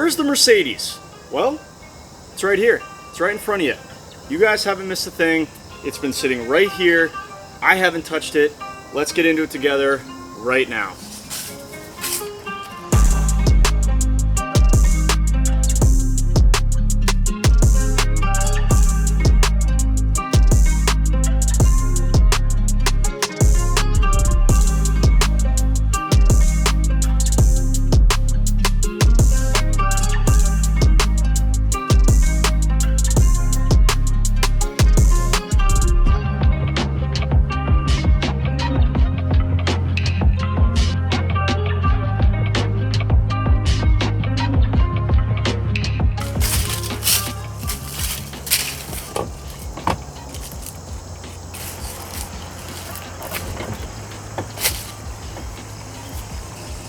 Where's the Mercedes? Well, it's right here. It's right in front of you. You guys haven't missed a thing. It's been sitting right here. I haven't touched it. Let's get into it together right now.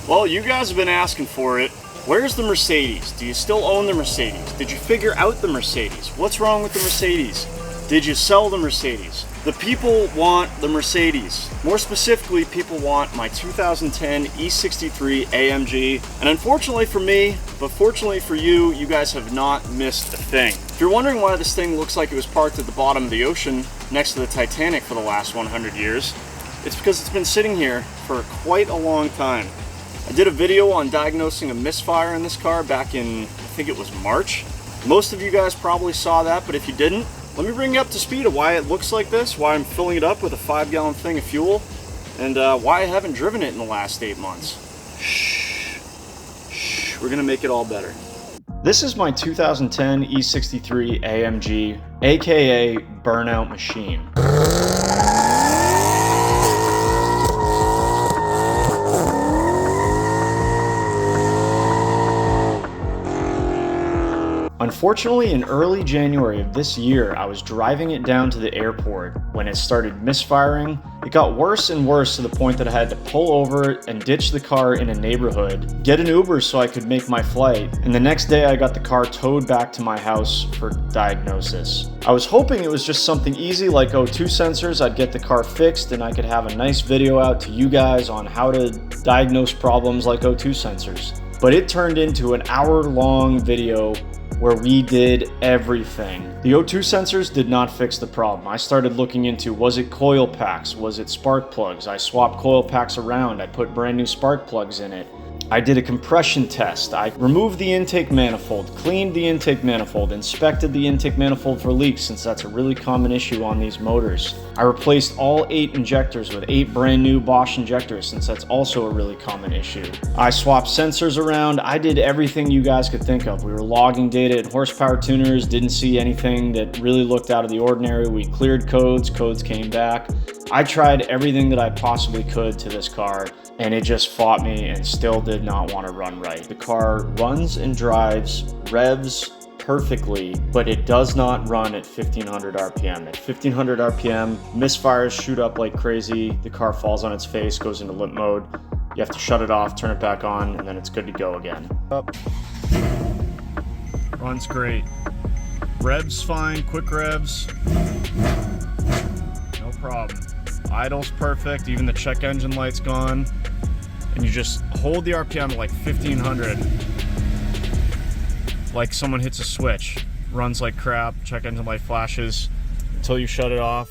Well, you guys have been asking for it. Where's the Mercedes? Do you still own the Mercedes? Did you figure out the Mercedes? What's wrong with the Mercedes? Did you sell the Mercedes? The people want the Mercedes. More specifically, people want my 2010 E63 AMG. And unfortunately for me, but fortunately for you, you guys have not missed a thing. If you're wondering why this thing looks like it was parked at the bottom of the ocean next to the Titanic for the last 100 years, it's because it's been sitting here for quite a long time. I did a video on diagnosing a misfire in this car back in, I think it was March. Most of you guys probably saw that, but if you didn't, let me bring you up to speed of why it looks like this, why I'm filling it up with a 5-gallon thing of fuel, and why I haven't driven it in the last 8 months. Shh, we're gonna make it all better. This is my 2010 E63 AMG, aka Burnout Machine. Unfortunately, in early January of this year, I was driving it down to the airport when it started misfiring. It got worse and worse to the point that I had to pull over and ditch the car in a neighborhood, get an Uber so I could make my flight, and the next day I got the car towed back to my house for diagnosis. I was hoping it was just something easy like O2 sensors. I'd get the car fixed and I could have a nice video out to you guys on how to diagnose problems like O2 sensors. But it turned into an hour-long video where we did everything. The O2 sensors did not fix the problem. I started looking into, was it coil packs? Was it spark plugs? I swapped coil packs around. I put brand new spark plugs in it. I did a compression test. I removed the intake manifold, cleaned the intake manifold, inspected the intake manifold for leaks since that's a really common issue on these motors. I replaced all 8 injectors with 8 brand new Bosch injectors since that's also a really common issue. I swapped sensors around. I did everything you guys could think of. We were logging data at horsepower tuners, didn't see anything that really looked out of the ordinary. We cleared codes came back. I tried everything that I possibly could to this car, and it just fought me and still did not want to run right. The car runs and drives, revs perfectly, but it does not run at 1500 RPM. At 1500 RPM, misfires shoot up like crazy. The car falls on its face, goes into limp mode. You have to shut it off, turn it back on, and then it's good to go again. Up. Runs great. Revs fine, quick revs. No problem. Idle's perfect, even the check engine light's gone. And you just hold the RPM at like 1500. Like someone hits a switch. Runs like crap, check engine light flashes until you shut it off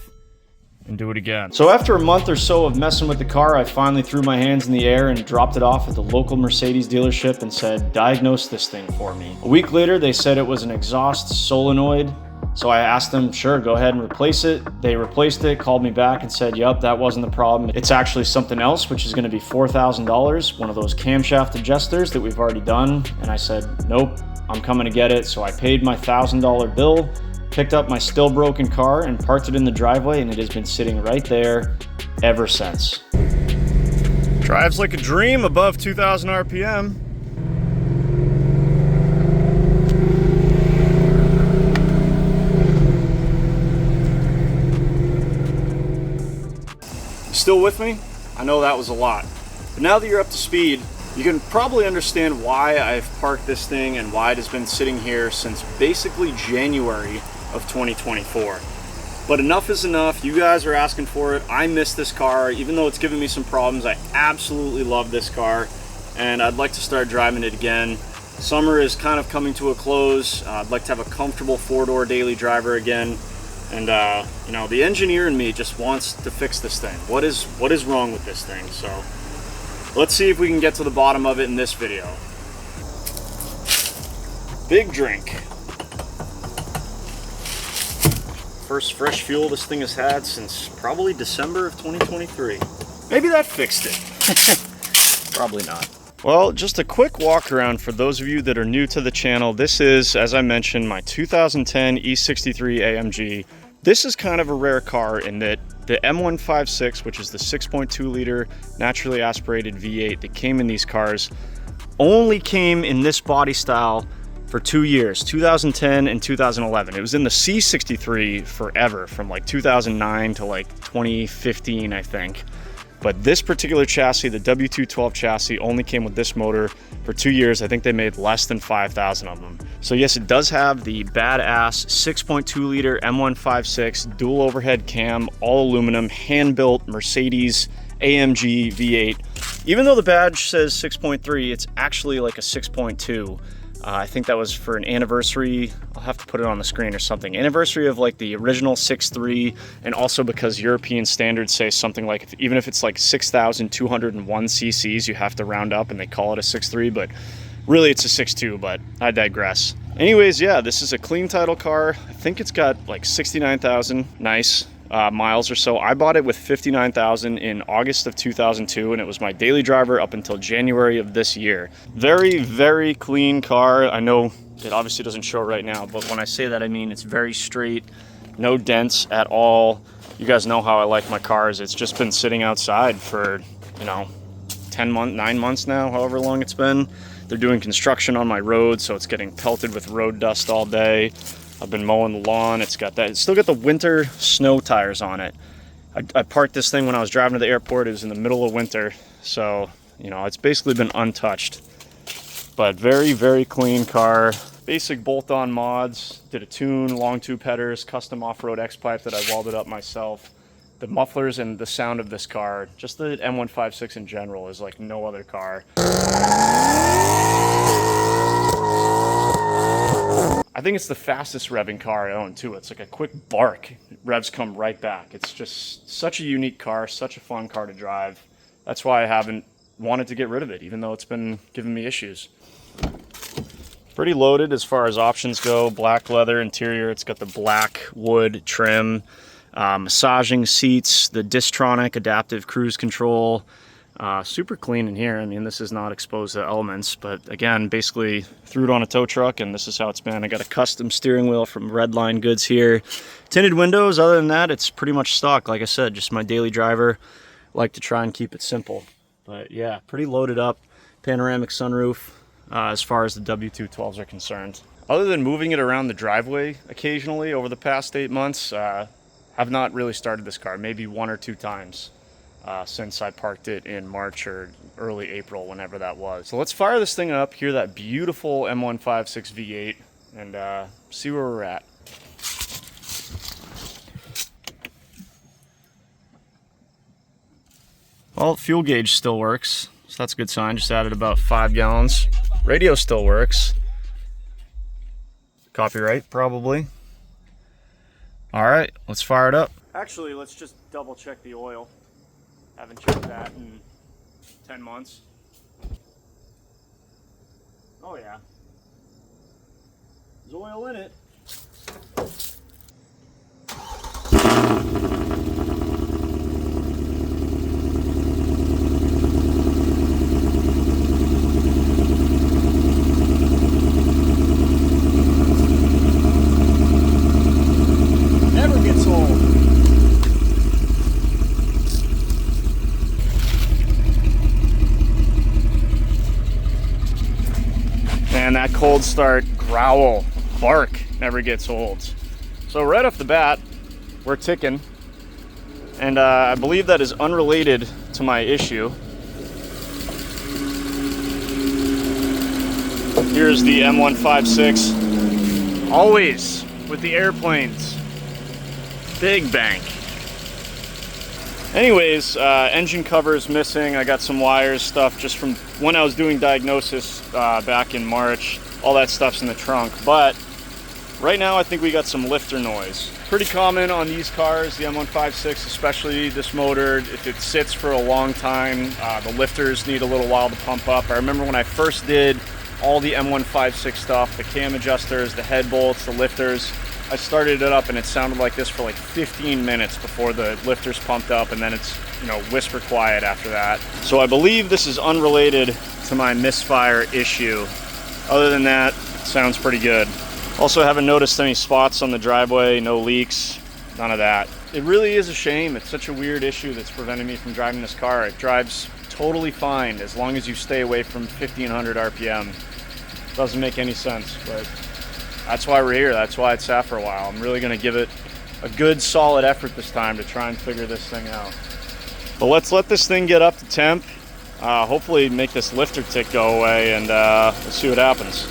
and do it again. So after a month or so of messing with the car, I finally threw my hands in the air and dropped it off at the local Mercedes dealership and said, diagnose this thing for me. A week later, they said it was an exhaust solenoid. So I asked them, sure, go ahead and replace it. They replaced it, called me back and said, yep, that wasn't the problem. It's actually something else, which is gonna be $4,000, one of those camshaft adjusters that we've already done. And I said, nope, I'm coming to get it. So I paid my $1,000 bill, picked up my still broken car and parked it in the driveway, and it has been sitting right there ever since. Drives like a dream above 2,000 RPM. Still with me? I know that was a lot. But now that you're up to speed, you can probably understand why I've parked this thing and why it has been sitting here since basically January of 2024. But enough is enough. You guys are asking for it. I miss this car. Even though it's given me some problems, I absolutely love this car, and I'd like to start driving it again. Summer is kind of coming to a close. I'd like to have a comfortable 4-door daily driver again. And you know, the engineer in me just wants to fix this thing. What is wrong with this thing? So let's see if we can get to the bottom of it in this video. Big drink. First fresh fuel this thing has had since probably December of 2023. Maybe that fixed it. Probably not. Well, just a quick walk around for those of you that are new to the channel. This is, as I mentioned, my 2010 E63 AMG. This is kind of a rare car in that the M156, which is the 6.2 liter naturally aspirated V8 that came in these cars, only came in this body style for 2 years, 2010 and 2011. It was in the C63 forever, from like 2009 to like 2015, I think. But this particular chassis, the W212 chassis, only came with this motor for 2 years. I think they made less than 5,000 of them. So yes, it does have the badass 6.2 liter M156 dual overhead cam, all aluminum, hand-built Mercedes AMG V8. Even though the badge says 6.3, it's actually like a 6.2. I think that was for an anniversary. I'll have to put it on the screen or something. Anniversary of like the original 6.3, and also because European standards say something like, even if it's like 6,201 cc's, you have to round up and they call it a 6.3, but really it's a 6.2, but I digress. Anyways, yeah, this is a clean title car. I think it's got like 69,000 nice miles or so. I bought it with 59,000 in August of 2002, and it was my daily driver up until January of this year. Very, very clean car. I know it obviously doesn't show right now, but when I say that, I mean it's very straight, no dents at all. You guys know how I like my cars. It's just been sitting outside for, you know, 9 months now, however long it's been. They're doing construction on my road, so it's getting pelted with road dust all day. I've been mowing the lawn. It's still got the winter snow tires on it. I parked this thing when I was driving to the airport. It was in the middle of winter, so you know, it's basically been untouched. But very, very clean car. Basic bolt-on mods. Did a tune, long tube headers, custom off-road X-pipe that I welded up myself. The mufflers and the sound of this car, just the M156 in general, is like no other car. I think it's the fastest revving car I own too. It's like a quick bark. Revs come right back. It's just such a unique car, such a fun car to drive. That's why I haven't wanted to get rid of it, even though it's been giving me issues. Pretty loaded as far as options go. Black leather interior. It's got the black wood trim, massaging seats, the Distronic adaptive cruise control. Super clean in here. I mean, this is not exposed to elements, but again, basically threw it on a tow truck and this is how it's been. I got a custom steering wheel from Redline Goods here. Tinted windows. Other than that, it's pretty much stock. Like I said, just my daily driver. Like to try and keep it simple. But yeah, pretty loaded up. Panoramic sunroof as far as the W212s are concerned. Other than moving it around the driveway occasionally over the past 8 months, I've not really started this car, maybe 1 or 2 times. Since I parked it in March or early April, whenever that was. So let's fire this thing up, hear that beautiful M156 V8, and see where we're at. Well, fuel gauge still works, so that's a good sign. Just added about 5 gallons. Radio still works. Copyright, probably. All right, let's fire it up. Actually, let's just double check the oil. Haven't checked that in 10 months. Oh yeah. There's oil in it. Never gets old. And that cold start growl, bark, never gets old. So right off the bat, we're ticking. And I believe that is unrelated to my issue. Here's the M156. Always with the airplanes. Big bank. Anyways, engine covers missing. I got some wires stuff just from when I was doing diagnosis back in March. All that stuff's in the trunk, but right now I think we got some lifter noise. Pretty common on these cars, the M156, especially this motor. If it sits for a long time, the lifters need a little while to pump up. I remember when I first did all the M156 stuff, the cam adjusters, the head bolts, the lifters, I started it up and it sounded like this for like 15 minutes before the lifters pumped up, and then it's, you know, whisper quiet after that. So I believe this is unrelated to my Misfire issue. Other than that, it sounds pretty good. Also haven't noticed any spots on the driveway, no leaks, none of that. It really is a shame. It's such a weird issue that's preventing me from driving this car. It drives totally fine as long as you stay away from 1500 RPM. Doesn't make any sense, but that's why we're here. That's why it's sat for a while. I'm really gonna give it a good solid effort this time to try and figure this thing out. But let's let this thing get up to temp. Hopefully make this lifter tick go away, and let's see what happens.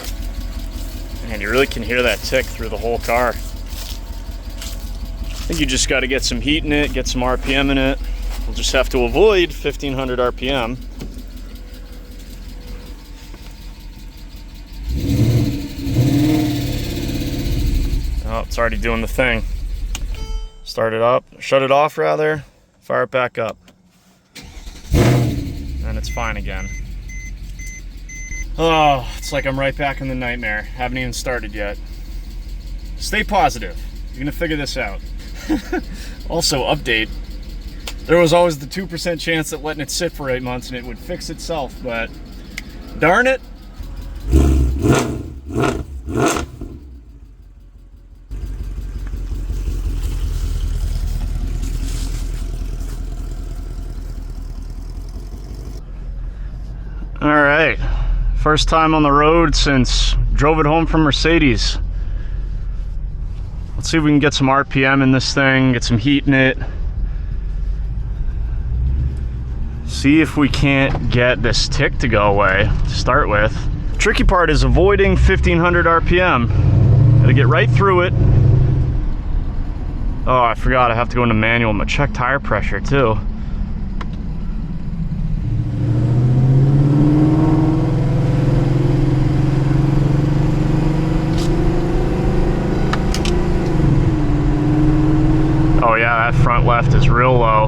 Man, you really can hear that tick through the whole car. I think you just got to get some heat in it, get some RPM in it. We'll just have to avoid 1500 RPM. Oh, it's already doing the thing. Start it up, shut it off rather, fire it back up. And it's fine again. Oh, it's like I'm right back in the nightmare. Haven't even started yet. Stay positive. You're gonna figure this out. Also, update. There was always the 2% chance that letting it sit for 8 months and it would fix itself, but darn it. All right. First time on the road since drove it home from Mercedes. Let's see if we can get some RPM in this thing, get some heat in it. See if we can't get this tick to go away to start with. The tricky part is avoiding 1500 RPM. Gotta get right through it. Oh, I forgot I have to go into manual. I'm gonna check tire pressure too. Oh yeah, that front left is real low.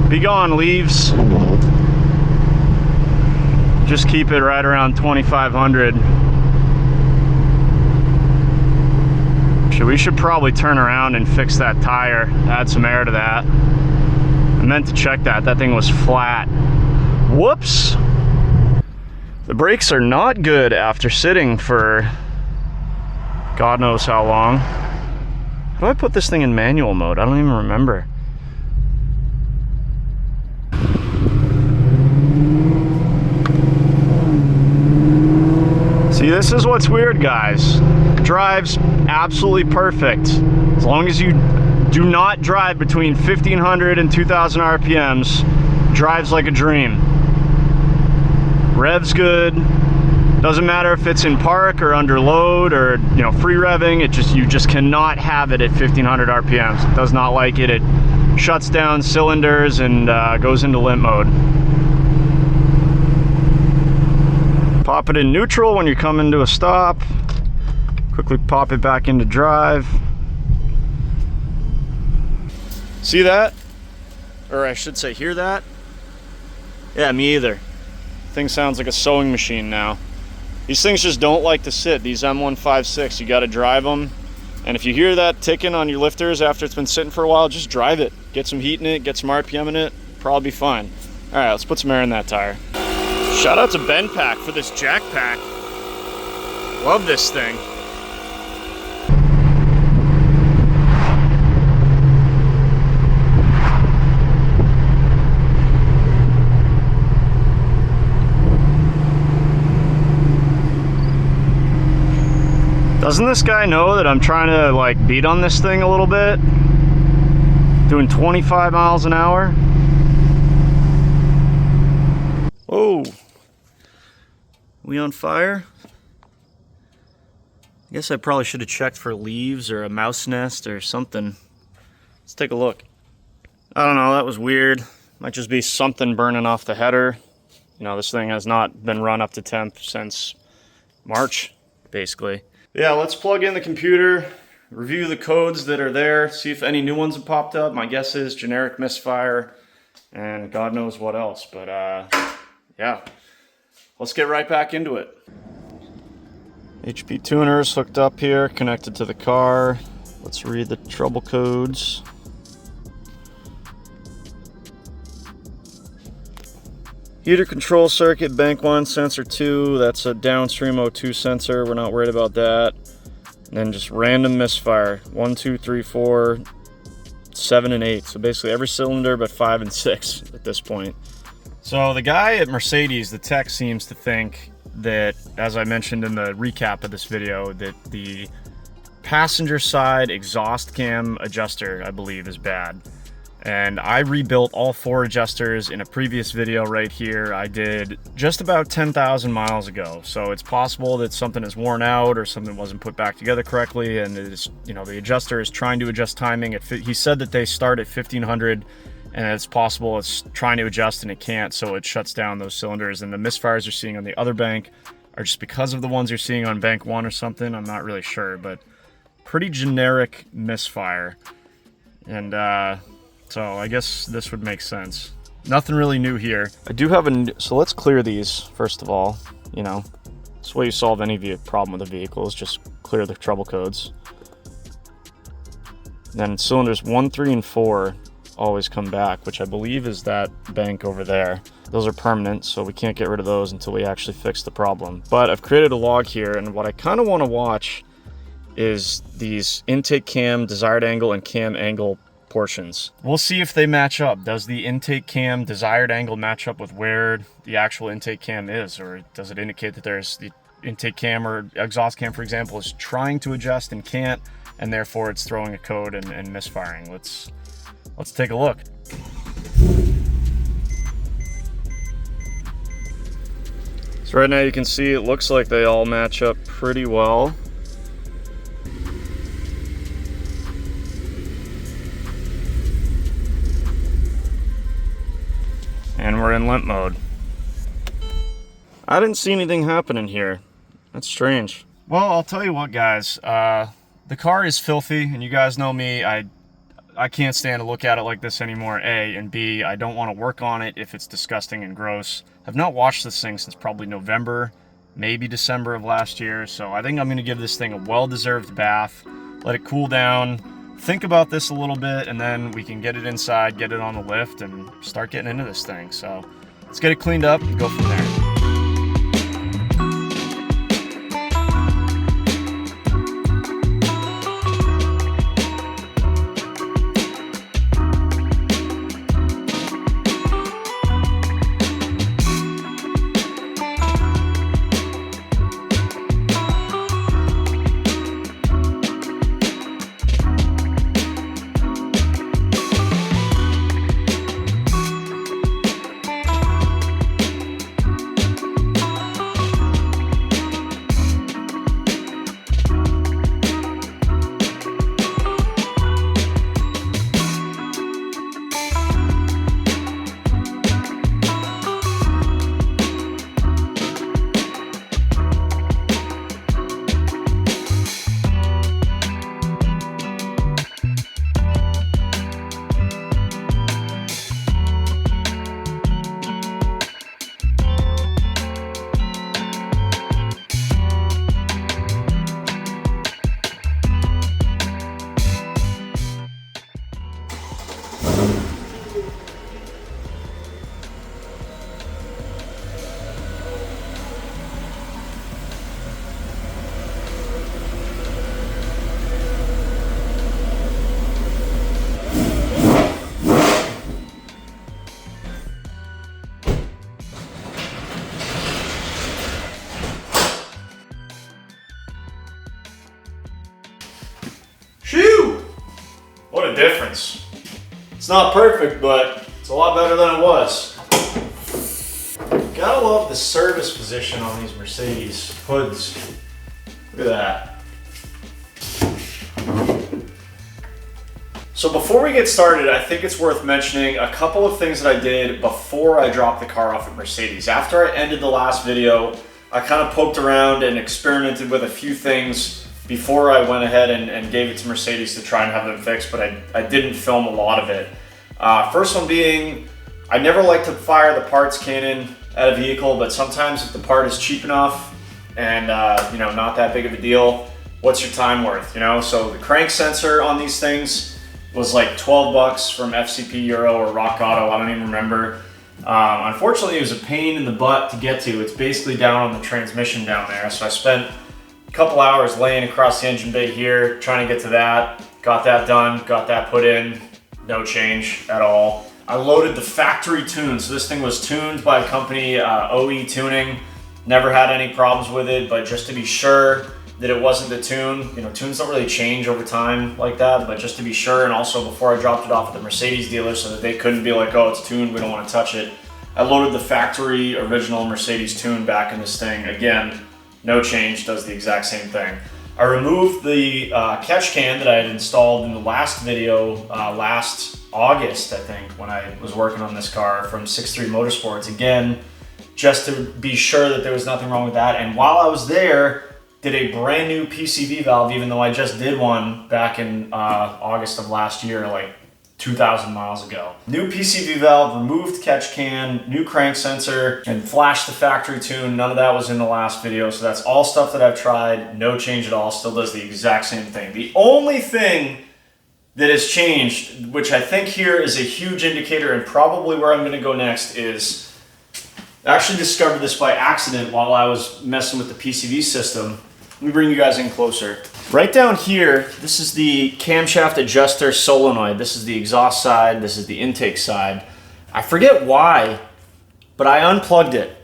Be gone, leaves. Just keep it right around 2500. We should probably turn around and fix that tire, add some air to that. I meant to check that. That thing was flat. Whoops! The brakes are not good after sitting for God knows how long. How do I put this thing in manual mode? I don't even remember. See, this is what's weird, guys. It drives absolutely perfect. As long as you do not drive between 1500 and 2000 RPMs, drives like a dream. Revs good. Doesn't matter if it's in park or under load or, you know, free revving. You just cannot have it at 1500 RPMs. It does not like it. It shuts down cylinders and goes into limp mode. Pop it in neutral when you come into a stop. Quickly pop it back into drive. See that? Or I should say, hear that? Yeah, me either. Thing sounds like a sewing machine now. These things just don't like to sit, these M156. You gotta drive them. And if you hear that ticking on your lifters after it's been sitting for a while, just drive it. Get some heat in it, get some RPM in it, probably be fine. All right, let's put some air in that tire. Shout out to Ben Pack for this jack pack. Love this thing. Doesn't this guy know that I'm trying to like beat on this thing a little bit? Doing 25 miles an hour. Whoa. We on fire? I guess I probably should have checked for leaves or a mouse nest or something. Let's take a look. I don't know, that was weird. Might just be something burning off the header. You know, this thing has not been run up to temp since March, basically. Yeah, let's plug in the computer, review the codes that are there, see if any new ones have popped up. My guess is generic misfire and God knows what else. But yeah, let's get right back into it. HP tuners hooked up here, connected to the car. Let's read the trouble codes. Heater control circuit, bank 1, sensor 2, that's a downstream O2 sensor, we're not worried about that. And then just random misfire, 1, 2, 3, 4, 7, and 8. So basically every cylinder but 5 and 6 at this point. So the guy at Mercedes, the tech, seems to think that, as I mentioned in the recap of this video, that the passenger side exhaust cam adjuster, I believe, is bad. And I rebuilt all 4 adjusters in a previous video right here. I did just about 10,000 miles ago. So it's possible that something is worn out or something wasn't put back together correctly. And it is, you know, the adjuster is trying to adjust timing. He said that they start at 1500 and it's possible it's trying to adjust and it can't. So it shuts down those cylinders. And the misfires you're seeing on the other bank are just because of the ones you're seeing on bank 1 or something. I'm not really sure, but pretty generic misfire. And, so I guess this would make sense. Nothing really new here. I do have so let's clear these first of all. You know, it's the way you solve any problem with a vehicle, is just clear the trouble codes. Then cylinders 1, 3, and 4 always come back, which I believe is that bank over there. Those are permanent, so we can't get rid of those until we actually fix the problem. But I've created a log here, and what I kind of want to watch is these intake cam, desired angle, and cam angle portions. We'll see if they match up. Does the intake cam desired angle match up with where the actual intake cam is, or does it indicate that there's the intake cam or exhaust cam, for example, is trying to adjust and can't, and therefore it's throwing a code and misfiring? Let's take a look. So right now you can see it looks like they all match up pretty well. And we're in limp mode. I didn't see anything happening here. That's strange. Well, I'll tell you what, guys. The car is filthy, and you guys know me. I can't stand to look at it like this anymore, A. And B, I don't want to work on it if it's disgusting and gross. I've not washed this thing since probably November, maybe December of last year. So I think I'm going to give this thing a well-deserved bath. Let it cool down. Think about this a little bit, and then we can get it inside, get it on the lift, and start getting into this thing. So let's get it cleaned up and go from there. What a difference. It's not perfect, but it's a lot better than it was. Gotta love the service position on these Mercedes hoods. Look at that. So before we get started, I think it's worth mentioning a couple of things that I did before I dropped the car off at Mercedes. After I ended the last video, I kind of poked around and experimented with a few things before I went ahead and gave it to Mercedes to try and have them fixed, but I didn't film a lot of it. First one being, I never like to fire the parts cannon at a vehicle, but sometimes if the part is cheap enough and you know, not that big of a deal, what's your time worth, you know? So the crank sensor on these things was like 12 bucks from FCP Euro or Rock Auto, I don't even remember. Unfortunately, it was a pain in the butt to get to. It's basically down on the transmission down there. So I spent a couple hours laying across the engine bay here, trying to get to that. Got that done, got that put in, no change at all. I loaded the factory tune. So this thing was tuned by a company, OE Tuning. Never had any problems with it, but just to be sure that it wasn't the tune. You know, tunes don't really change over time like that, but just to be sure, and also before I dropped it off at the Mercedes dealer so that they couldn't be like, oh, it's tuned, we don't want to touch it, I loaded the factory original Mercedes tune back in this thing. Again, no change, does the exact same thing. I removed the catch can that I had installed in the last video, last August, I think, when I was working on this car from 63 Motorsports. Again, just to be sure that there was nothing wrong with that. And while I was there, did a brand new PCV valve, even though I just did one back in August of last year, like 2,000 miles ago. New PCV valve, removed catch can, new crank sensor, and flashed the factory tune. None of that was in the last video, so that's all stuff that I've tried. No change at all, still does the exact same thing. The only thing that has changed, which I think here is a huge indicator and probably where I'm gonna go next, is I actually discovered this by accident while I was messing with the PCV system. Let me bring you guys in closer. Right down here, this is the camshaft adjuster solenoid. This is the exhaust side, this is the intake side. I forget why, but I unplugged it.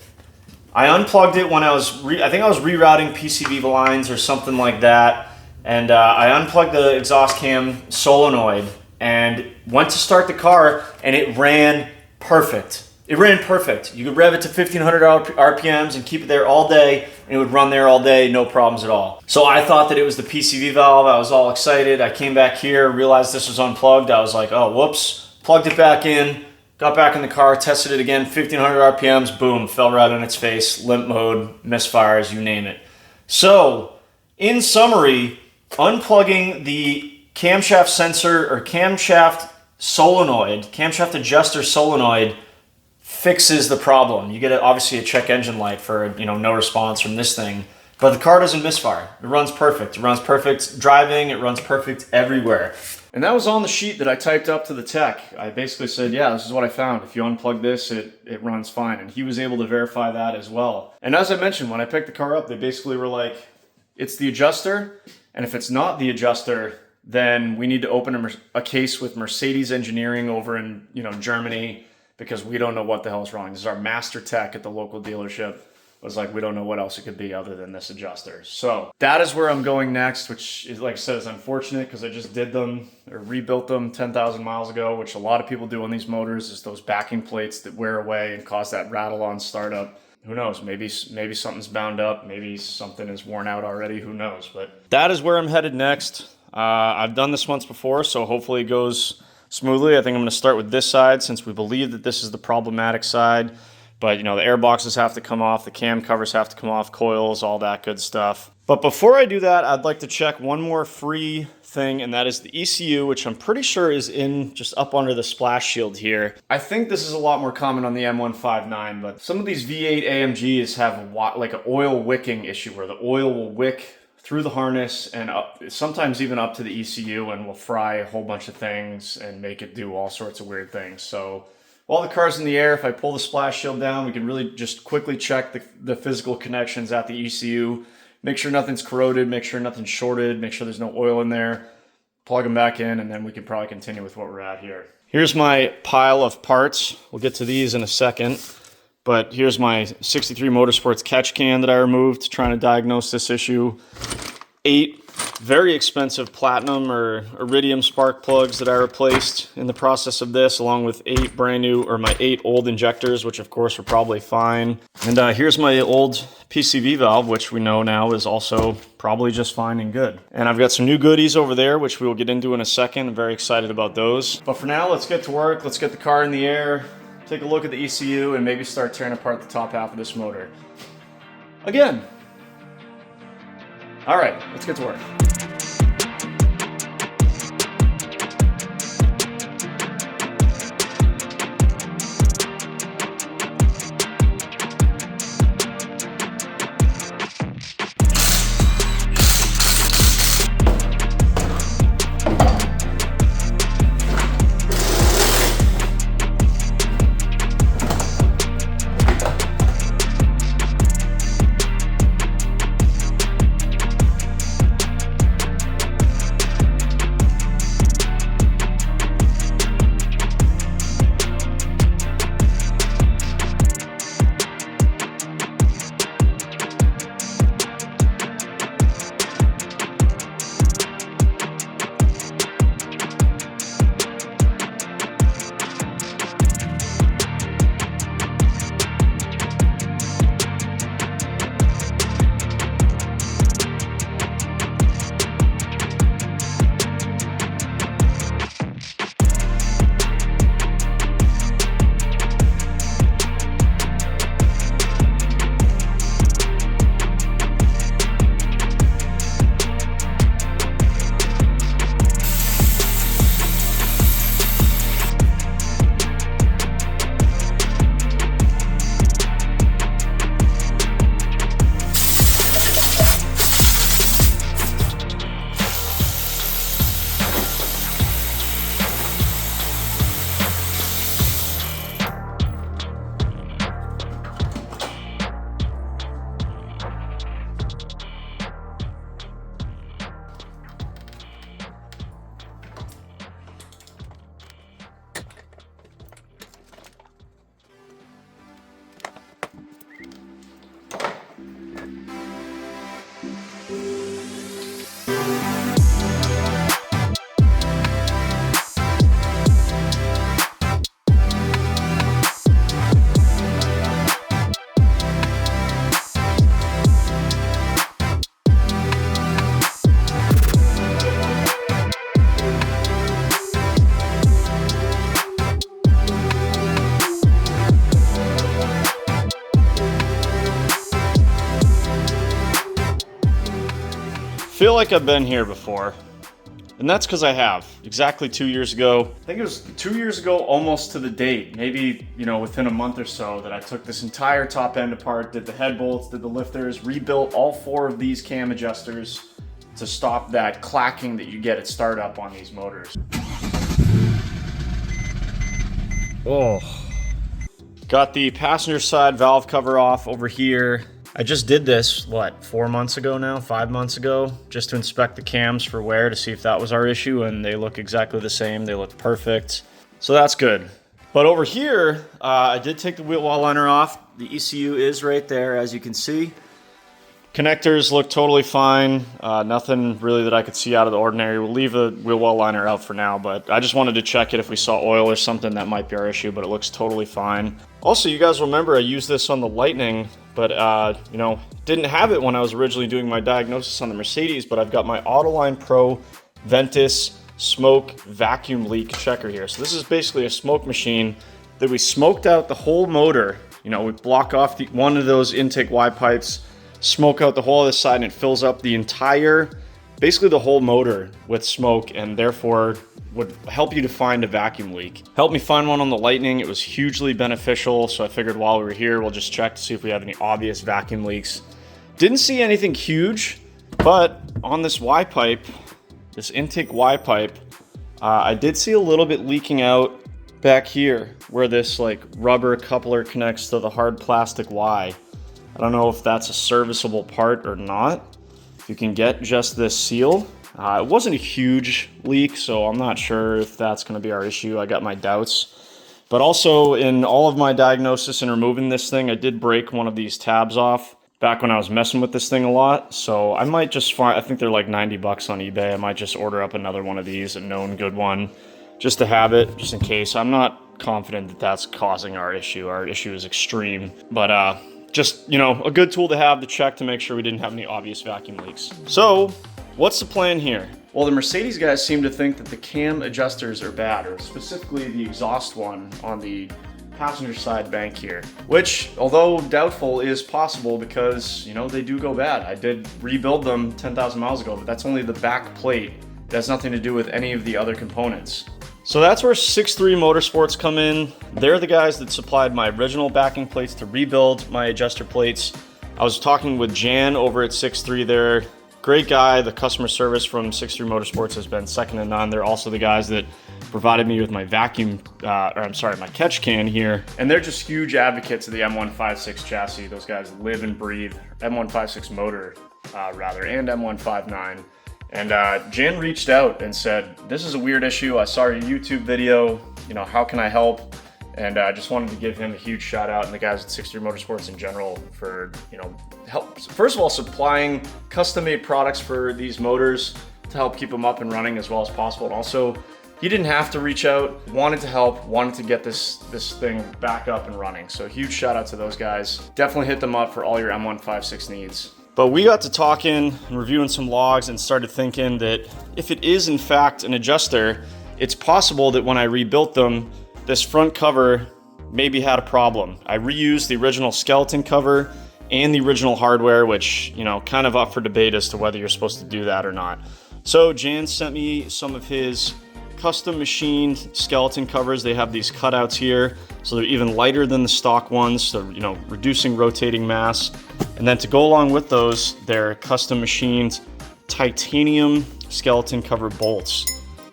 I unplugged it when I think I was rerouting PCV lines or something like that. And I unplugged the exhaust cam solenoid and went to start the car and it ran perfect. It ran perfect. You could rev it to 1500 RPMs and keep it there all day, and it would run there all day, no problems at all. So I thought that it was the PCV valve. I was all excited. I came back here, realized this was unplugged. I was like, oh, whoops. Plugged it back in, got back in the car, tested it again, 1500 RPMs, boom, fell right on its face, limp mode, misfires, you name it. So, in summary, unplugging the camshaft sensor or camshaft solenoid, camshaft adjuster solenoid, fixes the problem. You get obviously a check engine light for, you know, no response from this thing, but the car doesn't misfire. It runs perfect. It runs perfect driving. It runs perfect everywhere. And that was on the sheet that I typed up to the tech. I basically said, yeah, this is what I found. If you unplug this, it runs fine. And he was able to verify that as well. And as I mentioned, when I picked the car up, they basically were like, it's the adjuster. And if it's not the adjuster, then we need to open a case with Mercedes Engineering over in, you know, Germany, because we don't know what the hell is wrong. This is our master tech at the local dealership. Was like, we don't know what else it could be other than this adjuster. So that is where I'm going next, which is, like I said, is unfortunate because I just did them or rebuilt them 10,000 miles ago, which a lot of people do on these motors, is those backing plates that wear away and cause that rattle on startup. Who knows? Maybe something's bound up. Maybe something is worn out already. Who knows? But that is where I'm headed next. I've done this once before, so hopefully it goes smoothly. I think I'm going to start with this side since we believe that this is the problematic side. But, you know, the air boxes have to come off, the cam covers have to come off, coils, all that good stuff. But before I do that, I'd like to check one more free thing, and that is the ECU, which I'm pretty sure is in just up under the splash shield here. I think this is a lot more common on the M159, but some of these V8 AMGs have like an oil wicking issue where the oil will wick through the harness and up, sometimes even up to the ECU, and will fry a whole bunch of things and make it do all sorts of weird things. So while the car's in the air, if I pull the splash shield down, we can really just quickly check the physical connections at the ECU, make sure nothing's corroded, make sure nothing's shorted, make sure there's no oil in there, plug them back in, and then we can probably continue with what we're at here. Here's my pile of parts. We'll get to these in a second. But here's my 63 Motorsports catch can that I removed trying to diagnose this issue. 8 very expensive platinum or iridium spark plugs that I replaced in the process of this, along with 8 brand new, or my 8 old injectors, which of course are probably fine. And here's my old PCV valve, which we know now is also probably just fine and good. And I've got some new goodies over there, which we will get into in a second. I'm very excited about those. But for now, let's get to work. Let's get the car in the air, take a look at the ECU, and maybe start tearing apart the top half of this motor. Again. All right, let's get to work. Feel like I've been here before, and that's because I have. Exactly 2 years ago, I think it was 2 years ago almost to the date, maybe, you know, within a month or so, that I took this entire top end apart, did the head bolts, did the lifters, rebuilt all 4 of these cam adjusters to stop that clacking that you get at startup on these motors. Oh. Got the passenger side valve cover off over here. I just did this, what, 4 months ago now, 5 months ago, just to inspect the cams for wear to see if that was our issue, and they look exactly the same. They look perfect, so that's good. But over here, I did take the wheel well liner off. The ECU is right there, as you can see. Connectors look totally fine. Nothing really that I could see out of the ordinary. We'll leave the wheel well liner out for now, but I just wanted to check it if we saw oil or something that might be our issue, but it looks totally fine. Also, you guys remember I used this on the Lightning, but you know, didn't have it when I was originally doing my diagnosis on the Mercedes, but I've got my Autoline Pro Ventus smoke vacuum leak checker here. So this is basically a smoke machine that we smoked out the whole motor. You know, we block off one of those intake Y pipes, smoke out the whole other side, and it fills up the entire, basically the whole motor with smoke, and therefore would help you to find a vacuum leak. Helped me find one on the Lightning. It was hugely beneficial, so I figured while we were here, we'll just check to see if we have any obvious vacuum leaks. Didn't see anything huge, but on this Y pipe, this intake Y pipe, I did see a little bit leaking out back here where this like rubber coupler connects to the hard plastic Y. I don't know if that's a serviceable part or not. If you can get just this seal. It wasn't a huge leak, so I'm not sure if that's going to be our issue. I got my doubts. But also in all of my diagnosis and removing this thing, I did break one of these tabs off. back when I was messing with this thing a lot. So I might just find, I think they're like 90 bucks on eBay. I might just order up another one of these, a known good one, just to have it, just in case. I'm not confident that that's causing our issue. Our issue is extreme, but just, you know, a good tool to have to check to make sure we didn't have any obvious vacuum leaks. So what's the plan here? Well, the Mercedes guys seem to think that the cam adjusters are bad, or specifically the exhaust one on the passenger side bank here, which, although doubtful, is possible because, you know, they do go bad. I did rebuild them 10,000 miles ago, but that's only the back plate. It has nothing to do with any of the other components. So that's where 63 Motorsports come in. They're the guys that supplied my original backing plates to rebuild my adjuster plates. I was talking with Jan over at 63 there. Great guy. The customer service from 63 Motorsports has been second to none. They're also the guys that provided me with my my catch can here. And they're just huge advocates of the M156 chassis. Those guys live and breathe M156 motor, and M159. And Jan reached out and said, this is a weird issue. I saw your YouTube video, you know, how can I help? And I just wanted to give him a huge shout out, and the guys at 63 Motorsports in general, for, you know, help. First of all, supplying custom-made products for these motors to help keep them up and running as well as possible. And also, he didn't have to reach out, wanted to help, wanted to get this thing back up and running. So huge shout out to those guys. Definitely hit them up for all your M156 needs. But we got to talking and reviewing some logs and started thinking that if it is in fact an adjuster, it's possible that when I rebuilt them, this front cover maybe had a problem. I reused the original skeleton cover and the original hardware, which, you know, kind of up for debate as to whether you're supposed to do that or not. So Jan sent me some of his custom machined skeleton covers. They have these cutouts here, so they're even lighter than the stock ones, so, you know, reducing rotating mass. And then to go along with those, they're custom machined titanium skeleton cover bolts.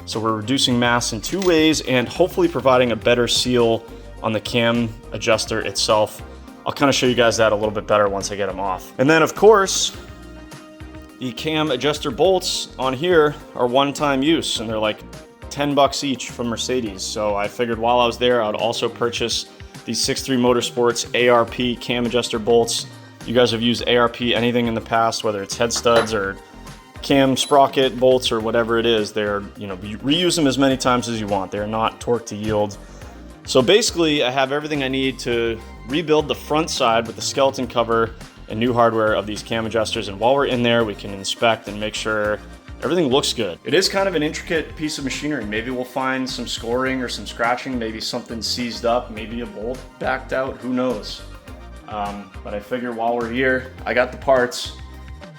So we're reducing mass in two ways and hopefully providing a better seal on the cam adjuster itself. I'll kind of show you guys that a little bit better once I get them off. And then of course, the cam adjuster bolts on here are one-time use, and they're like 10 bucks each from Mercedes. So I figured while I was there, I'd also purchase these 63 Motorsports ARP cam adjuster bolts. You guys have used ARP anything in the past, whether it's head studs or cam sprocket bolts or whatever it is. They're, you know, reuse them as many times as you want. They're not torque to yield. So basically I have everything I need to rebuild the front side with the skeleton cover and new hardware of these cam adjusters. And while we're in there, we can inspect and make sure everything looks good. It is kind of an intricate piece of machinery. Maybe we'll find some scoring or some scratching, maybe something seized up, maybe a bolt backed out, who knows? But I figure while we're here, I got the parts.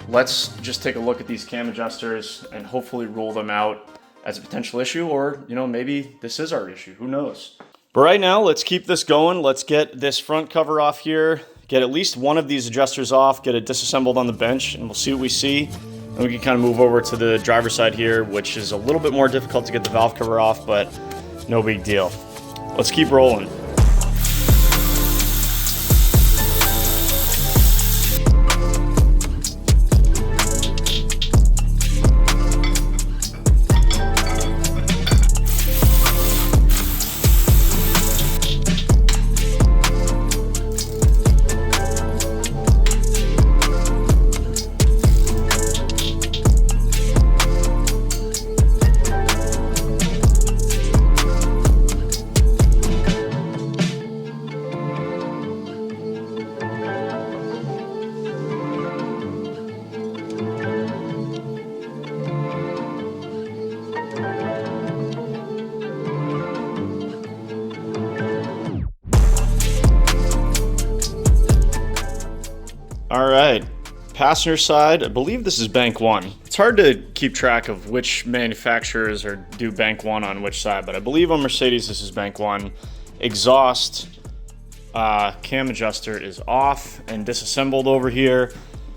Let's just take a look at these cam adjusters and hopefully rule them out as a potential issue, or, you know, maybe this is our issue, who knows? But right now, let's keep this going. Let's get this front cover off here, get at least one of these adjusters off, get it disassembled on the bench, and we'll see what we see. And we can kind of move over to the driver's side here, which is a little bit more difficult to get the valve cover off, but no big deal. Let's keep rolling. All right, passenger side, I believe this is bank one. It's hard to keep track of which manufacturers do bank one on which side, but I believe on Mercedes this is bank one. Exhaust cam adjuster is off and disassembled over here.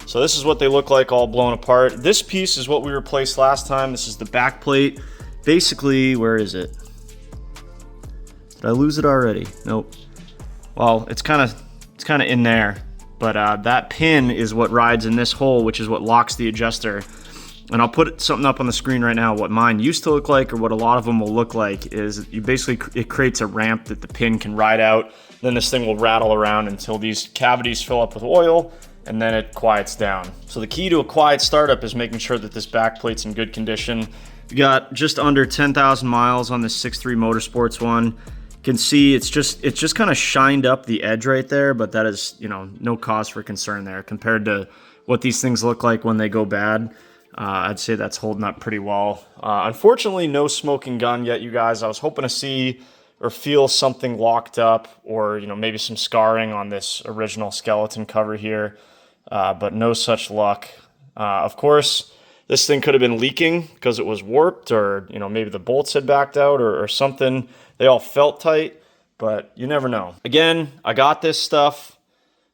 So this is what they look like, all blown apart. This piece is what we replaced last time. This is the back plate. Basically, where is it? Did I lose it already? Nope. Well, it's kind of in there. But that pin is what rides in this hole, which is what locks the adjuster. And I'll put something up on the screen right now. What mine used to look like, or what a lot of them will look like, is it creates a ramp that the pin can ride out. Then this thing will rattle around until these cavities fill up with oil, and then it quiets down. So the key to a quiet startup is making sure that this back plate's in good condition. We got just under 10,000 miles on this 6.3 Motorsports one. You can see it's just kind of shined up the edge right there, but that is, you know, no cause for concern there compared to what these things look like when they go bad. I'd say that's holding up pretty well. Unfortunately, no smoking gun yet, you guys. I was hoping to see or feel something locked up, or, you know, maybe some scarring on this original skeleton cover here, but no such luck. Of course, this thing could have been leaking because it was warped, or, you know, maybe the bolts had backed out or something. They all felt tight, but you never know. Again, I got this stuff.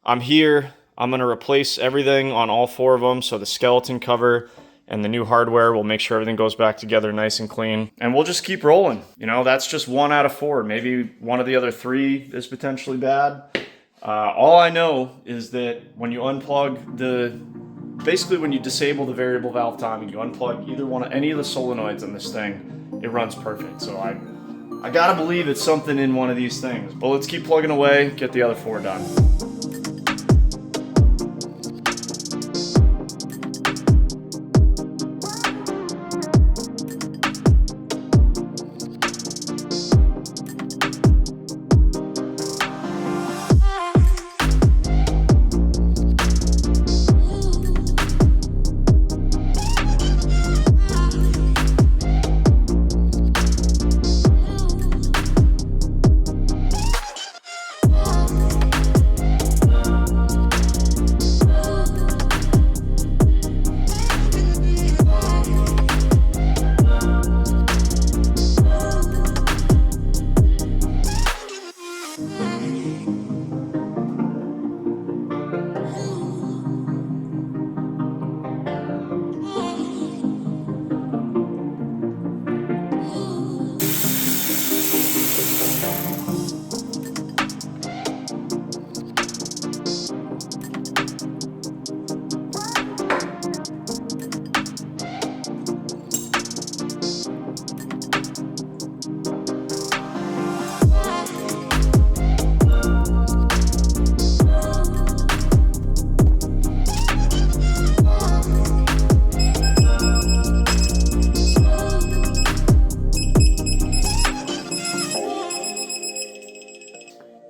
I'm here. I'm going to replace everything on all 4 of them. So the skeleton cover and the new hardware will make sure everything goes back together nice and clean. And we'll just keep rolling. You know, that's just 1 out of 4. Maybe one of the other 3 is potentially bad. All I know is that when you unplug basically when you disable the variable valve timing, you unplug any of the solenoids on this thing, it runs perfect. So I gotta believe it's something in one of these things. But let's keep plugging away, get the other 4 done.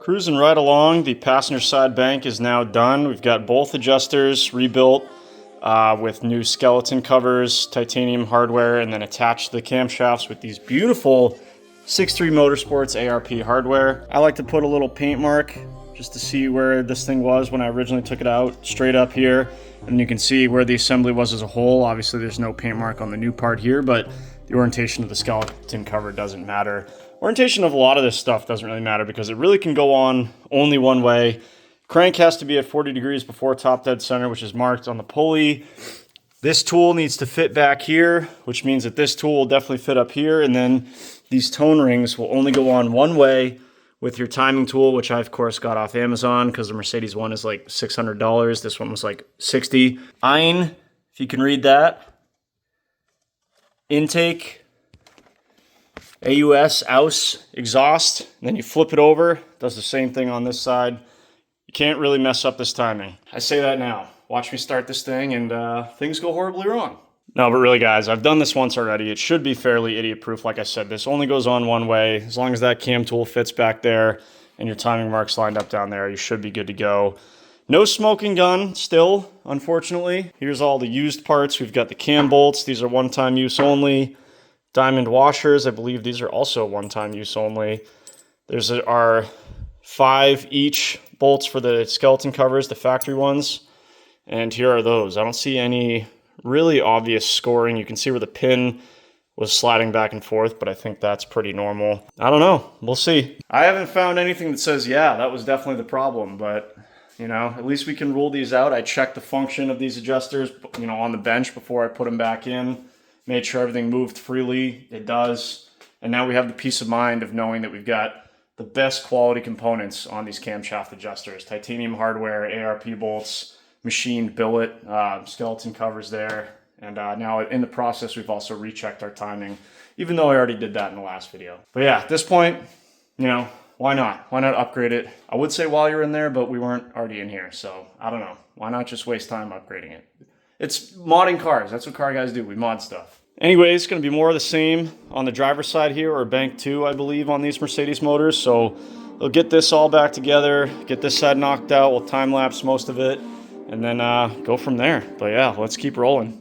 Cruising right along, the passenger side bank is now done. We've got both adjusters rebuilt with new skeleton covers, titanium hardware, and then attached to the camshafts with these beautiful 6.3 Motorsports ARP hardware. I like to put a little paint mark just to see where this thing was when I originally took it out, straight up here. And you can see where the assembly was as a whole. Obviously there's no paint mark on the new part here, but the orientation of the skeleton cover doesn't matter. Orientation of a lot of this stuff doesn't really matter because it really can go on only one way. Crank has to be at 40 degrees before top dead center, which is marked on the pulley. This tool needs to fit back here, which means that this tool will definitely fit up here. And then these tone rings will only go on one way with your timing tool, which I, of course, got off Amazon because the Mercedes one is like $600. This one was like $60. IN, if you can read that. Intake. aus, exhaust, and then you flip it over, does the same thing on this side. You can't really mess up this timing. I say that now. Watch me start this thing and things go horribly wrong. No, but really guys, I've done this once already. It should be fairly idiot proof. Like I said, this only goes on one way. As long as that cam tool fits back there and your timing marks lined up down there, you should be good to go. No smoking gun still, unfortunately. Here's all the used parts. We've got the cam bolts. These are one-time use only. Diamond washers, I believe these are also one-time use only. There's our 5 each bolts for the skeleton covers, the factory ones. And here are those. I don't see any really obvious scoring. You can see where the pin was sliding back and forth, but I think that's pretty normal. I don't know. We'll see. I haven't found anything that says, yeah, that was definitely the problem, but you know, at least we can rule these out. I checked the function of these adjusters, you know, on the bench before I put them back in. Made sure everything moved freely. It does. And now we have the peace of mind of knowing that we've got the best quality components on these camshaft adjusters. Titanium hardware, ARP bolts, machined billet, skeleton covers there. And now in the process, we've also rechecked our timing, even though I already did that in the last video. But yeah, at this point, you know, why not? Why not upgrade it? I would say while you're in there, but we weren't already in here, so I don't know. Why not just waste time upgrading it? It's modding cars. That's what car guys do. We mod stuff. Anyway, it's going to be more of the same on the driver's side here, or bank 2, I believe, on these Mercedes motors. So we'll get this all back together, get this side knocked out. We'll time-lapse most of it, and then go from there. But yeah, let's keep rolling.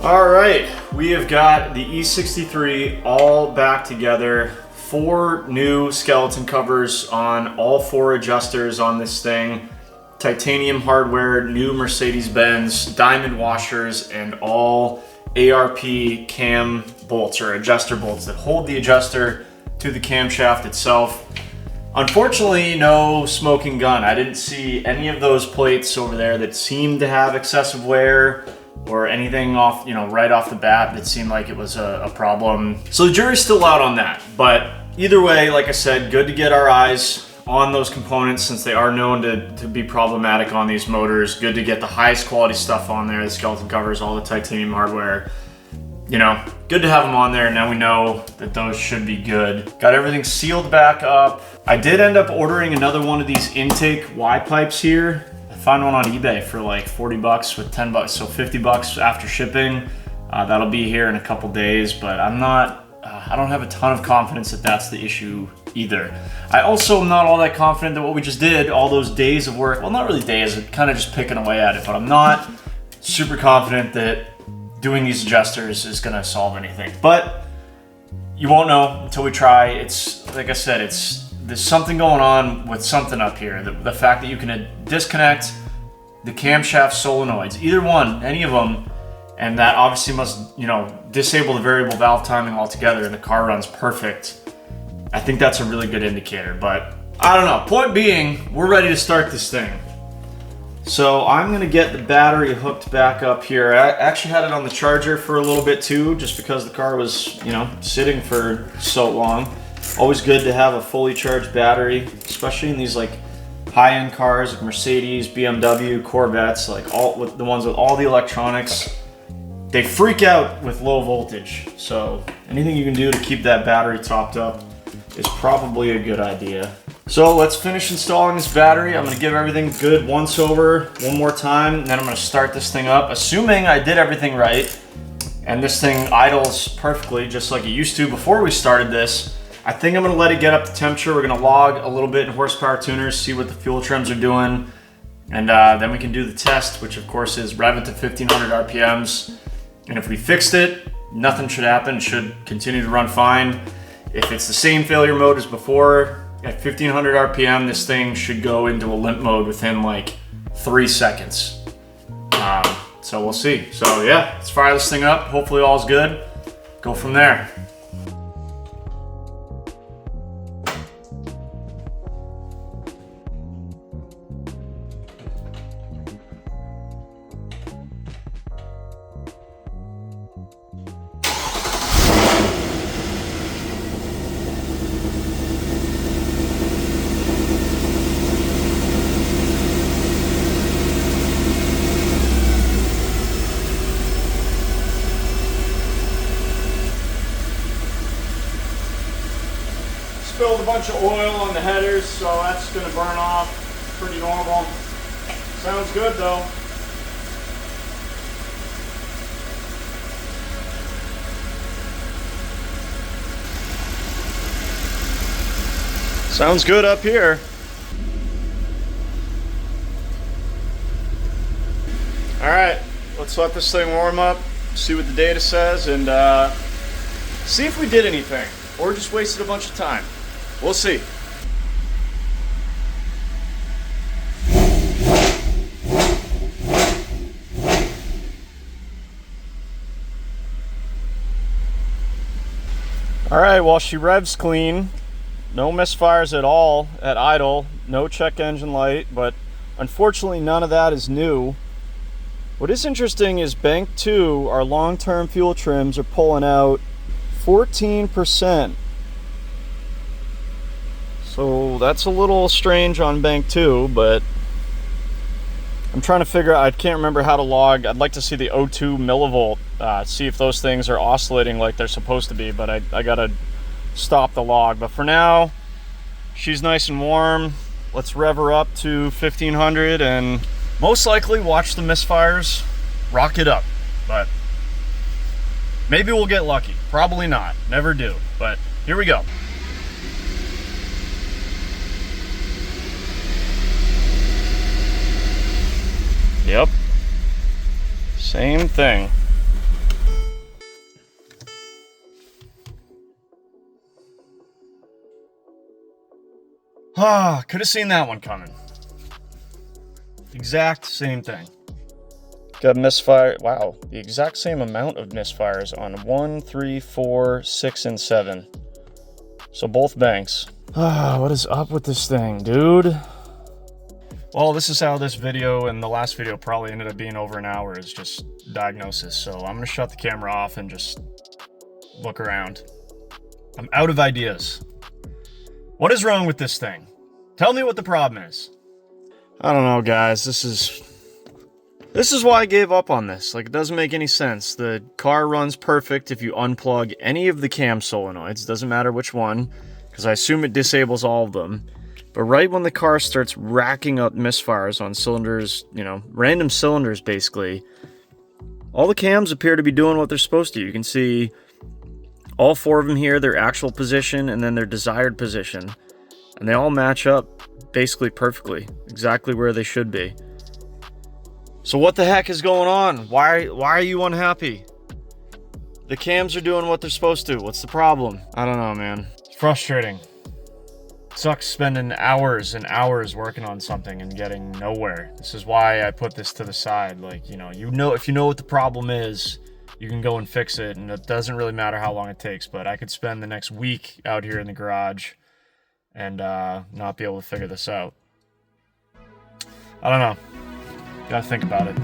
All right, we have got the E63 all back together. 4 new skeleton covers on all 4 adjusters on this thing. Titanium hardware, new Mercedes-Benz, diamond washers, and all ARP cam bolts or adjuster bolts that hold the adjuster to the camshaft itself. Unfortunately, no smoking gun. I didn't see any of those plates over there that seemed to have excessive wear or anything off, right off the bat that seemed like it was a problem. So the jury's still out on that. But either way, like I said, good to get our eyes on those components since they are known to be problematic on these motors. Good to get the highest quality stuff on there, the skeleton covers, all the titanium hardware. Good to have them on there. Now we know that those should be good. Got everything sealed back up. I did end up ordering another one of these intake Y pipes here. I found one on eBay for like 40 bucks with 10 bucks, so 50 bucks after shipping. That'll be here in a couple days, but I don't have a ton of confidence that that's the issue either. I also am not all that confident that what we just did, all those days of work, well, not really days, kind of just picking away at it, but I'm not super confident that doing these adjusters is gonna solve anything. But you won't know until we try. It's, like I said, there's something going on with something up here. The fact that you can disconnect the camshaft solenoids, either one, any of them, and that obviously must, disable the variable valve timing altogether and the car runs perfect. I think that's a really good indicator, but I don't know. Point being, we're ready to start this thing. So I'm gonna get the battery hooked back up here. I actually had it on the charger for a little bit too, just because the car was, sitting for so long. Always good to have a fully charged battery, especially in these like high-end cars like Mercedes, BMW, Corvettes, like all with the ones with all the electronics, they freak out with low voltage. So anything you can do to keep that battery topped up is probably a good idea. So let's finish installing this battery. I'm gonna give everything good once over, one more time, and then I'm gonna start this thing up, assuming I did everything right, and this thing idles perfectly, just like it used to before we started this. I think I'm gonna let it get up to temperature. We're gonna log a little bit in horsepower tuners, see what the fuel trims are doing, and then we can do the test, which of course is rev it to 1500 RPMs. And if we fixed it, nothing should happen. It should continue to run fine. If it's the same failure mode as before, at 1500 RPM, this thing should go into a limp mode within like 3 seconds. So we'll see. So yeah, let's fire this thing up. Hopefully all's good. Go from there. Spilled a bunch of oil on the headers, so that's going to burn off. Pretty normal. Sounds good though. Sounds good up here. All right, let's let this thing warm up, see what the data says, and see if we did anything or just wasted a bunch of time. We'll see. All right, well, she revs clean. No misfires at all at idle. No check engine light, but unfortunately none of that is new. What is interesting is bank 2, our long-term fuel trims are pulling out 14%. So that's a little strange on bank 2, but I'm trying to figure out, I can't remember how to log. I'd like to see the O2 millivolt, see if those things are oscillating like they're supposed to be, but I gotta stop the log. But for now, she's nice and warm. Let's rev her up to 1500 and most likely watch the misfires rock it up. But maybe we'll get lucky. Probably not. Never do. But here we go. Yep. Same thing. Ah, could have seen that one coming. Exact same thing. Got misfire. Wow, the exact same amount of misfires on 1, 3, 4, 6, and 7. So both banks. Ah, what is up with this thing, dude? Well, this is how this video and the last video probably ended up being over an hour, is just diagnosis. So I'm gonna shut the camera off and just look around. I'm out of ideas. What is wrong with this thing? Tell me what the problem is. I don't know, guys. This is why I gave up on this. Like, it doesn't make any sense. The car runs perfect if you unplug any of the cam solenoids. Doesn't matter which one, because I assume it disables all of them. But right when the car starts racking up misfires on cylinders, you know, random cylinders basically, all the cams appear to be doing what they're supposed to. You can see all 4 of them here, their actual position and then their desired position. And they all match up basically perfectly, exactly where they should be. So what the heck is going on? Why are you unhappy? The cams are doing what they're supposed to. What's the problem? I don't know, man. It's frustrating. Sucks spending hours and hours working on something and getting nowhere. This is why I put this to the side. Like, you know, if you know what the problem is, you can go and fix it, and it doesn't really matter how long it takes. But I could spend the next week out here in the garage and not be able to figure this out. I don't know. Gotta think about it.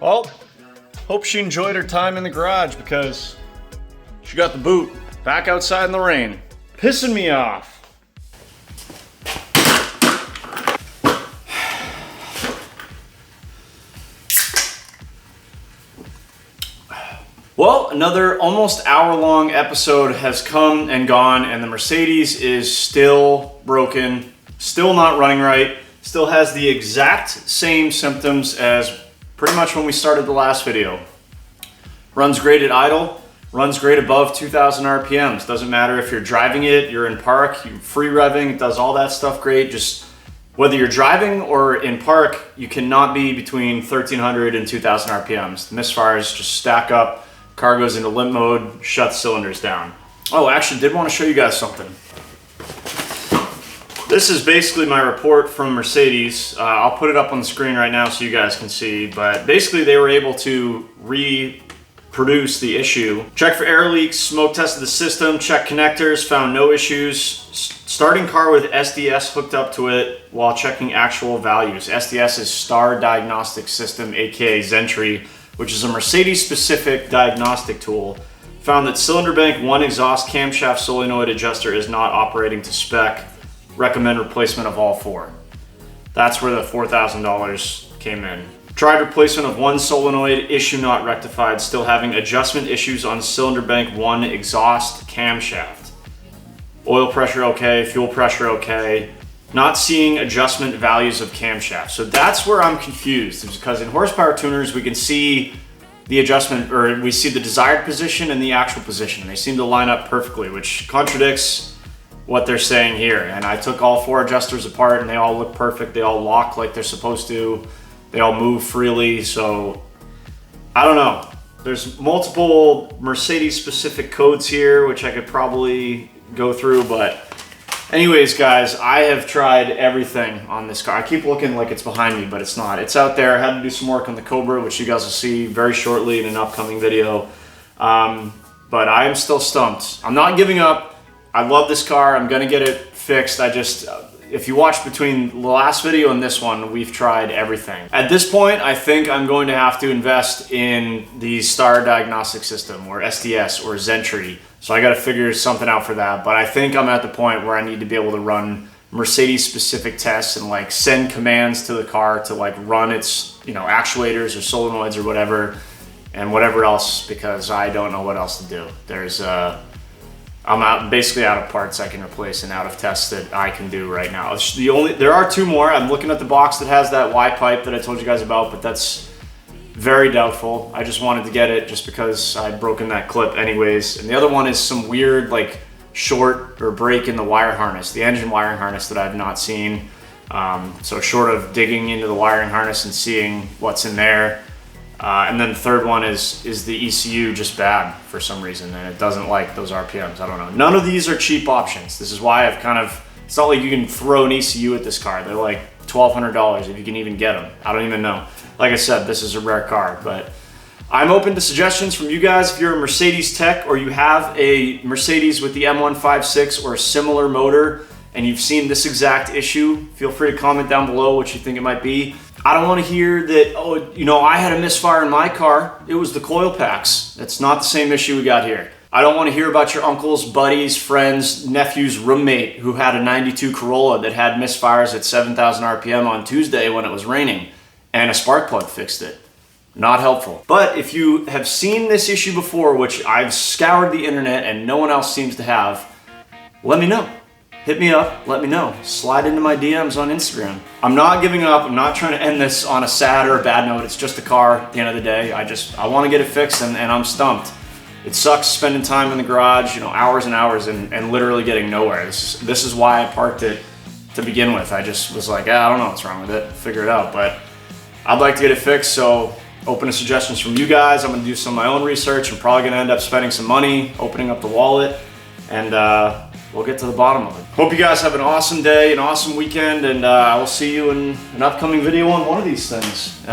Well, hope she enjoyed her time in the garage because she got the boot back outside in the rain, pissing me off. Well, another almost hour-long episode has come and gone, and the Mercedes is still broken, still not running right, still has the exact same symptoms as pretty much when we started the last video. Runs great at idle, runs great above 2,000 RPMs. Doesn't matter if you're driving it, you're in park, you're free revving, it does all that stuff great. Just whether you're driving or in park, you cannot be between 1,300 and 2,000 RPMs. The misfires just stack up. Car goes into limp mode, shuts cylinders down. Oh, actually, did want to show you guys something. This is basically my report from Mercedes. I'll put it up on the screen right now so you guys can see, but basically they were able to reproduce the issue. Check for air leaks, smoke tested the system, checked connectors, found no issues. Starting car with SDS hooked up to it while checking actual values. SDS is Star Diagnostic System, aka Zentry, which is a Mercedes-specific diagnostic tool, found that cylinder bank 1 exhaust camshaft solenoid adjuster is not operating to spec. Recommend replacement of all 4. That's where the $4,000 came in. Tried replacement of 1 solenoid, issue not rectified, still having adjustment issues on cylinder bank 1 exhaust camshaft. Oil pressure okay, fuel pressure okay. Not seeing adjustment values of camshaft. So that's where I'm confused, because in horsepower tuners we can see the adjustment, or we see the desired position and the actual position, and they seem to line up perfectly, which contradicts what they're saying here. And I took all 4 adjusters apart and they all look perfect. They all lock like they're supposed to. They all move freely. So I don't know. There's multiple Mercedes specific codes here, which I could probably go through, but anyways, guys, I have tried everything on this car. I keep looking like it's behind me, but it's not. It's out there. I had to do some work on the Cobra, which you guys will see very shortly in an upcoming video. But I am still stumped. I'm not giving up. I love this car. I'm gonna get it fixed. If you watch between the last video and this one, we've tried everything. At this point, I think I'm going to have to invest in the Star Diagnostic System, or SDS, or Zentry. So I got to figure something out for that. But I think I'm at the point where I need to be able to run Mercedes-specific tests and like send commands to the car to like run its, actuators or solenoids or whatever, and whatever else, because I don't know what else to do. I'm basically out of parts I can replace and out of tests that I can do right now. There are 2 more. I'm looking at the box that has that Y pipe that I told you guys about, but that's very doubtful. I just wanted to get it just because I'd broken that clip anyways. And the other one is some weird like short or break in the wire harness, the engine wiring harness that I've not seen. So short of digging into the wiring harness and seeing what's in there. And then the third one is the ECU just bad for some reason, and it doesn't like those RPMs. I don't know. None of these are cheap options. This is why it's not like you can throw an ECU at this car. They're like $1,200 if you can even get them. I don't even know. Like I said, this is a rare car, but I'm open to suggestions from you guys. If you're a Mercedes tech or you have a Mercedes with the M156 or a similar motor and you've seen this exact issue, feel free to comment down below what you think it might be. I don't want to hear that, I had a misfire in my car. It was the coil packs. That's not the same issue we got here. I don't want to hear about your uncle's, buddies, friends, nephew's roommate who had a 92 Corolla that had misfires at 7,000 RPM on Tuesday when it was raining and a spark plug fixed it. Not helpful. But if you have seen this issue before, which I've scoured the internet and no one else seems to have, let me know. Hit me up, let me know. Slide into my DMs on Instagram. I'm not giving up. I'm not trying to end this on a sad or a bad note. It's just a car at the end of the day. I want to get it fixed, and I'm stumped. It sucks spending time in the garage, hours and hours and literally getting nowhere. This is why I parked it to begin with. I just was like, I don't know what's wrong with it. Figure it out. But I'd like to get it fixed, so open to suggestions from you guys. I'm going to do some of my own research. I'm probably going to end up spending some money, opening up the wallet, and we'll get to the bottom of it. Hope you guys have an awesome day, an awesome weekend, and I will see you in an upcoming video on one of these things.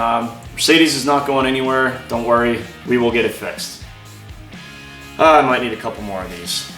Mercedes is not going anywhere. Don't worry. We will get it fixed. I might need a couple more of these.